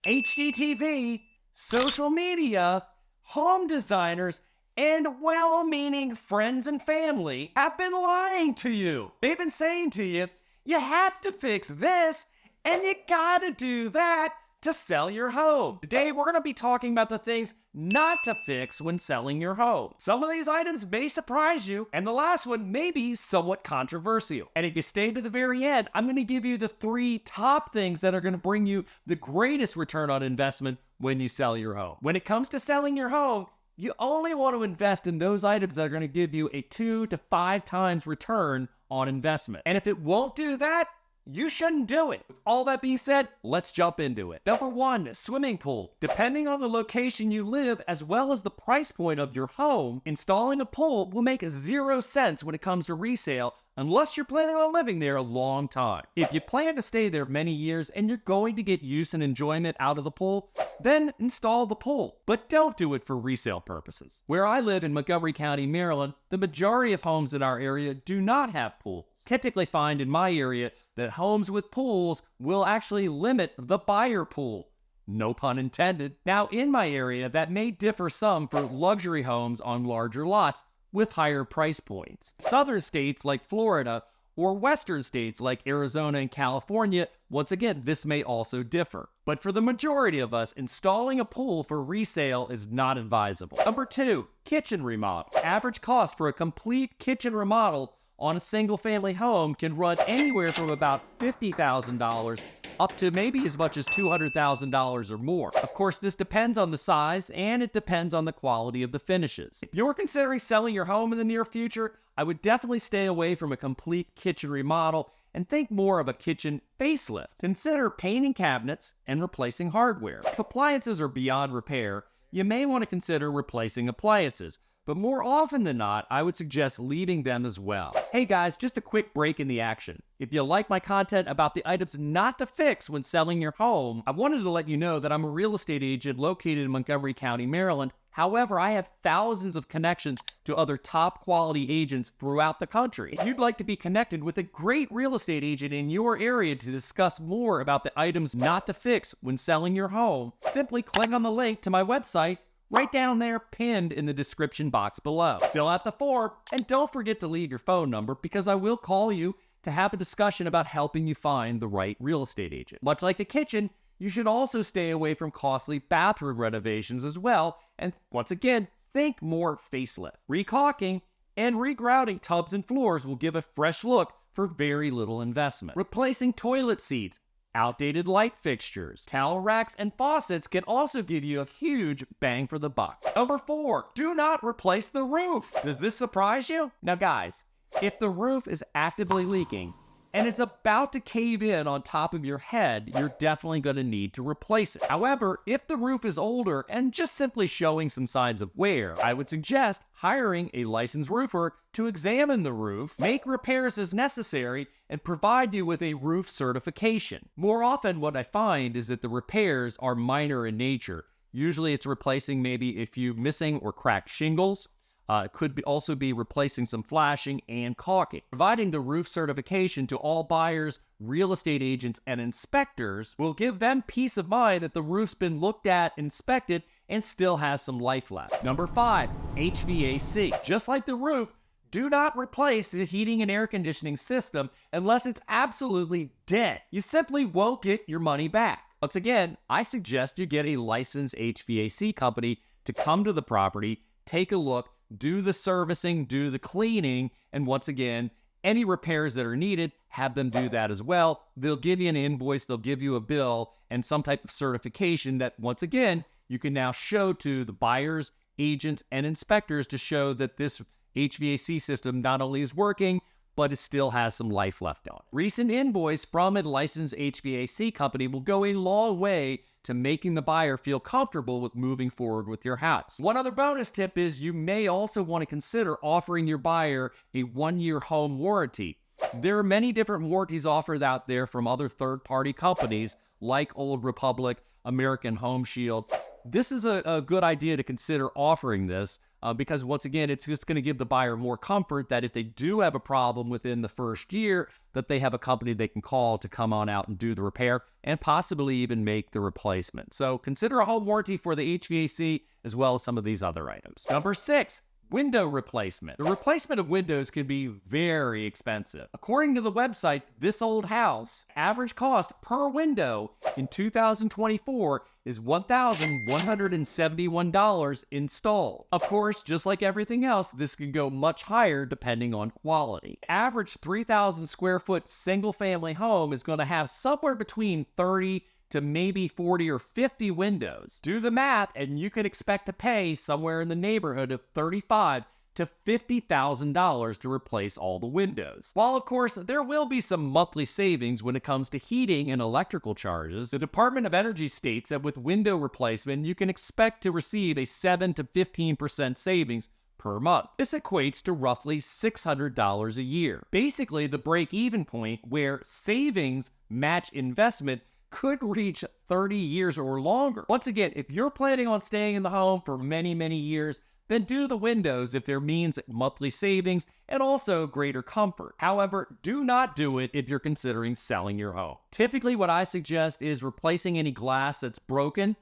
HDTV, social media, home designers, and well-meaning friends and family have been lying to you. They've been saying to you, you have to fix this, and you gotta do that to sell your home. Today, we're gonna be talking about the things not to fix when selling your home. Some of these items may surprise you, and the last one may be somewhat controversial. And if you stay to the very end, I'm gonna give you the 3 top things that are gonna bring you the greatest return on investment when you sell your home. When it comes to selling your home, you only want to invest in those items that are going to give you a 2 to 5 times return on investment. And if it won't do that, you shouldn't do it. With all that being said, let's jump into it. Number 1, swimming pool. Depending on the location you live, as well as the price point of your home, installing a pool will make 0 sense when it comes to resale unless you're planning on living there a long time. If you plan to stay there many years and you're going to get use and enjoyment out of the pool, then install the pool. But don't do it for resale purposes. Where I live in Montgomery County, Maryland, the majority of homes in our area do not have pools. Typically find in my area that homes with pools will actually limit the buyer pool. No pun intended. Now in my area, that may differ some for luxury homes on larger lots with higher price points. Southern states like Florida or western states like Arizona and California, once again, this may also differ. But for the majority of us, installing a pool for resale is not advisable. Number 2, kitchen remodel. Average cost for a complete kitchen remodel on a single-family home can run anywhere from about $50,000 up to maybe as much as $200,000 or more. Of course, this depends on the size and it depends on the quality of the finishes. If you're considering selling your home in the near future, I would definitely stay away from a complete kitchen remodel and think more of a kitchen facelift. Consider painting cabinets and replacing hardware. If appliances are beyond repair, you may want to consider replacing appliances. But more often than not, I would suggest leaving them as well. Hey guys, just a quick break in the action. If you like my content about the items not to fix when selling your home, I wanted to let you know that I'm a real estate agent located in Montgomery County, Maryland. However, I have thousands of connections to other top quality agents throughout the country. If you'd like to be connected with a great real estate agent in your area to discuss more about the items not to fix when selling your home, simply click on the link to my website right down there, pinned in the description box below. Fill out the form, and don't forget to leave your phone number because I will call you to have a discussion about helping you find the right real estate agent. Much like the kitchen, you should also stay away from costly bathroom renovations as well, and once again, think more facelift. Recaulking and regrouting tubs and floors will give a fresh look for very little investment. Replacing toilet seats, outdated light fixtures, towel racks, and faucets can also give you a huge bang for the buck. Number 4, do not replace the roof. Does this surprise you? Now guys, if the roof is actively leaking and it's about to cave in on top of your head, you're definitely going to need to replace it. However, if the roof is older and just simply showing some signs of wear, I would suggest hiring a licensed roofer to examine the roof, make repairs as necessary, and provide you with a roof certification. More often, what I find is that the repairs are minor in nature. Usually it's replacing maybe a few missing or cracked shingles. It could also be replacing some flashing and caulking. Providing the roof certification to all buyers, real estate agents, and inspectors will give them peace of mind that the roof's been looked at, inspected, and still has some life left. Number 5, HVAC. Just like the roof, do not replace the heating and air conditioning system unless it's absolutely dead. You simply won't get your money back. Once again, I suggest you get a licensed HVAC company to come to the property, take a look, do the servicing, do the cleaning, and once again, any repairs that are needed, have them do that as well. They'll give you an invoice, they'll give you a bill, and some type of certification that, once again, you can now show to the buyers, agents, and inspectors to show that this HVAC system not only is working, but it still has some life left on. Recent invoice from a licensed HVAC company will go a long way to making the buyer feel comfortable with moving forward with your house. One other bonus tip is you may also want to consider offering your buyer a 1-year home warranty. There are many different warranties offered out there from other third-party companies like Old Republic, American Home Shield. This is a good idea to consider offering this because once again, it's just going to give the buyer more comfort that if they do have a problem within the first year, that they have a company they can call to come on out and do the repair and possibly even make the replacement. So consider a home warranty for the HVAC as well as some of these other items. Number 6. Window replacement. The replacement of windows can be very expensive. According to the website, This Old House, average cost per window in 2024 is $1,171 installed. Of course, just like everything else, this can go much higher depending on quality. Average 3,000 square foot single family home is going to have somewhere between 30 to maybe 40 or 50 windows. Do the math and you can expect to pay somewhere in the neighborhood of $35,000 to $50,000 to replace all the windows. While of course there will be some monthly savings when it comes to heating and electrical charges, the Department of Energy states that with window replacement you can expect to receive a 7 to 15% savings per month. This equates to roughly $600 a year. Basically the break-even point where savings match investment could reach 30 years or longer. Once again, if you're planning on staying in the home for many, many years, then do the windows if there means monthly savings and also greater comfort. However, do not do it if you're considering selling your home. Typically, what I suggest is replacing any glass that's broken.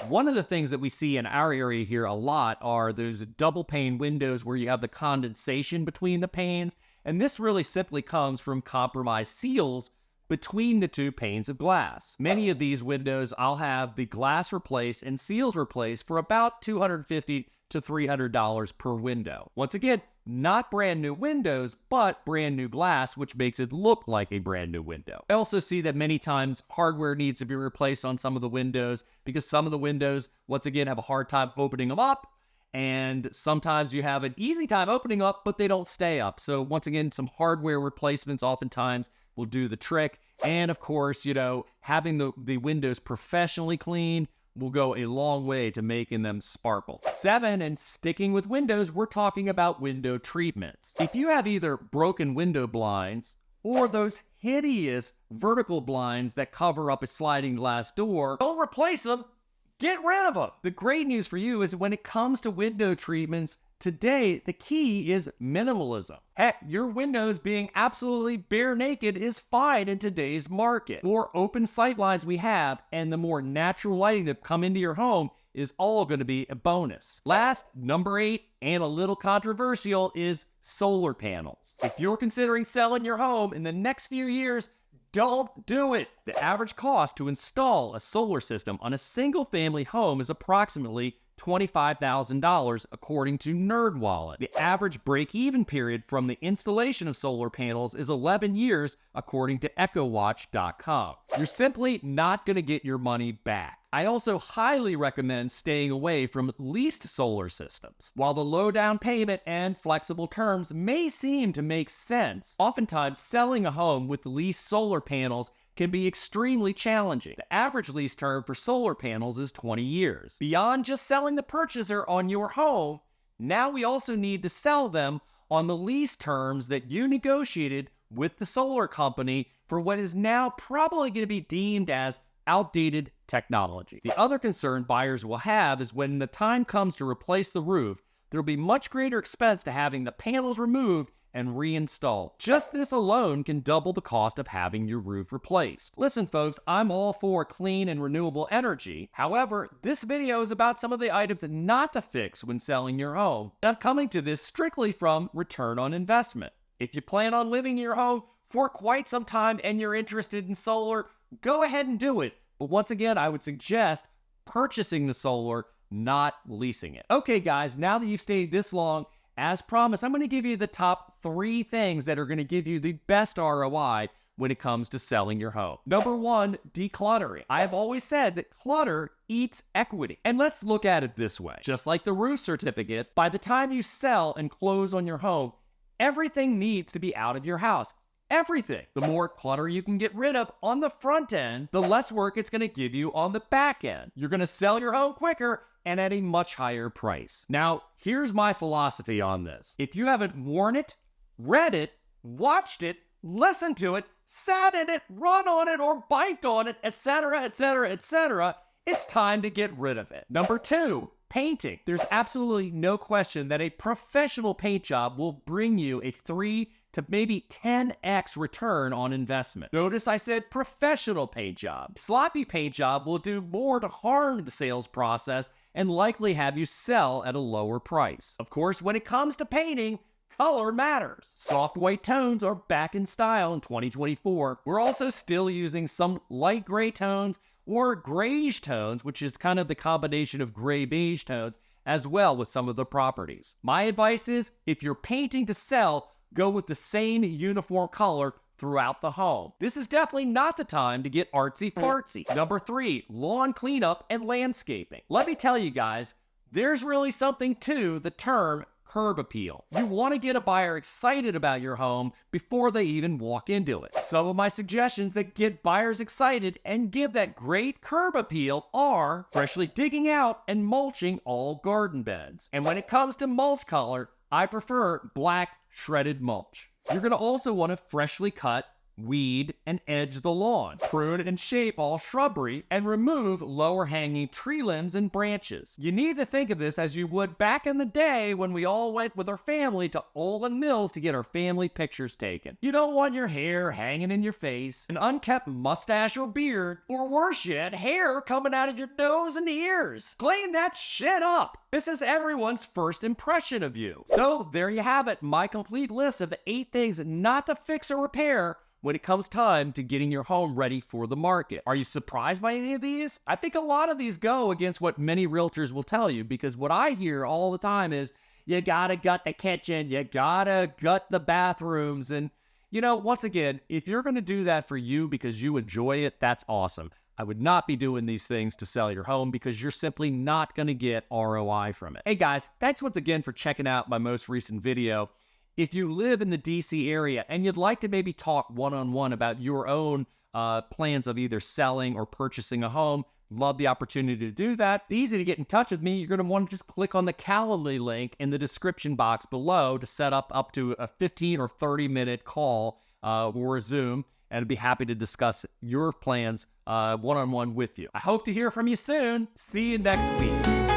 One of the things that we see in our area here a lot are those double pane windows where you have the condensation between the panes, and this really simply comes from compromised seals between the two panes of glass. Many of these windows, I'll have the glass replaced and seals replaced for about $250 to $300 per window. Once again, not brand new windows, but brand new glass, which makes it look like a brand new window. I also see that many times hardware needs to be replaced on some of the windows because some of the windows, once again, have a hard time opening them up. And sometimes you have an easy time opening up, but they don't stay up. So once again, some hardware replacements oftentimes will do the trick. And of course, having the windows professionally cleaned will go a long way to making them sparkle. 7, and sticking with windows, we're talking about window treatments. If you have either broken window blinds or those hideous vertical blinds that cover up a sliding glass door, don't replace them. Get rid of them. The great news for you is when it comes to window treatments, today the key is minimalism. Heck, your windows being absolutely bare naked is fine in today's market. The more open sight lines we have and the more natural lighting that come into your home is all going to be a bonus. Last, number 8, and a little controversial, is solar panels. If you're considering selling your home in the next few years, don't do it. The average cost to install a solar system on a single family home is approximately $25,000 according to NerdWallet. The average break-even period from the installation of solar panels is 11 years according to EchoWatch.com. You're simply not going to get your money back. I also highly recommend staying away from leased solar systems. While the low down payment and flexible terms may seem to make sense, oftentimes selling a home with leased solar panels can be extremely challenging. The average lease term for solar panels is 20 years. Beyond just selling the purchaser on your home, now we also need to sell them on the lease terms that you negotiated with the solar company for what is now probably going to be deemed as outdated technology. The other concern buyers will have is when the time comes to replace the roof, there will be much greater expense to having the panels removed and reinstalled. Just this alone can double the cost of having your roof replaced. Listen folks, I'm all for clean and renewable energy. However, this video is about some of the items not to fix when selling your home. I'm coming to this strictly from return on investment. If you plan on living in your home for quite some time and you're interested in solar, go ahead and do it. But once again, I would suggest purchasing the solar, not leasing it. Okay guys, now that you've stayed this long, as promised, I'm going to give you the top 3 things that are going to give you the best ROI when it comes to selling your home. Number 1, decluttering. I have always said that clutter eats equity. And let's look at it this way. Just like the roof certificate, by the time you sell and close on your home, everything needs to be out of your house. Everything. The more clutter you can get rid of on the front end, the less work it's going to give you on the back end. You're going to sell your home quicker and at a much higher price. Now, here's my philosophy on this. If you haven't worn it, read it, watched it, listened to it, sat in it, run on it, or biked on it, etc., etc., etc., it's time to get rid of it. Number 2, painting. There's absolutely no question that a professional paint job will bring you a 3 to maybe 10x return on investment. Notice I said professional paint job. Sloppy paint job will do more to harm the sales process and likely have you sell at a lower price. Of course, when it comes to painting, color matters. Soft white tones are back in style in 2024. We're also still using some light gray tones or grayish tones, which is kind of the combination of gray beige tones, as well with some of the properties. My advice is, if you're painting to sell, go with the same uniform color throughout the home. This is definitely not the time to get artsy-fartsy. Number 3, lawn cleanup and landscaping. Let me tell you guys, there's really something to the term curb appeal. You want to get a buyer excited about your home before they even walk into it. Some of my suggestions that get buyers excited and give that great curb appeal are freshly digging out and mulching all garden beds. And when it comes to mulch color, I prefer black shredded mulch. You're going to also want to freshly cut, weed, and edge the lawn. Prune and shape all shrubbery and remove lower hanging tree limbs and branches. You need to think of this as you would back in the day when we all went with our family to Olin Mills to get our family pictures taken. You don't want your hair hanging in your face, an unkept mustache or beard, or worse yet, hair coming out of your nose and ears. Clean that shit up. This is everyone's first impression of you. So there you have it, my complete list of the 8 things not to fix or repair when it comes time to getting your home ready for the market. Are you surprised by any of these? I think a lot of these go against what many realtors will tell you, because what I hear all the time is, you gotta gut the kitchen, you gotta gut the bathrooms. And, you know, once again, if you're gonna do that for you because you enjoy it, that's awesome. I would not be doing these things to sell your home because you're simply not gonna get ROI from it. Hey guys, thanks once again for checking out my most recent video. If you live in the DC area and you'd like to maybe talk one-on-one about your own plans of either selling or purchasing a home, love the opportunity to do that. It's easy to get in touch with me. You're going to want to just click on the Calendly link in the description box below to set up to a 15 or 30-minute call or a Zoom, and I'd be happy to discuss your plans one-on-one with you. I hope to hear from you soon. See you next week.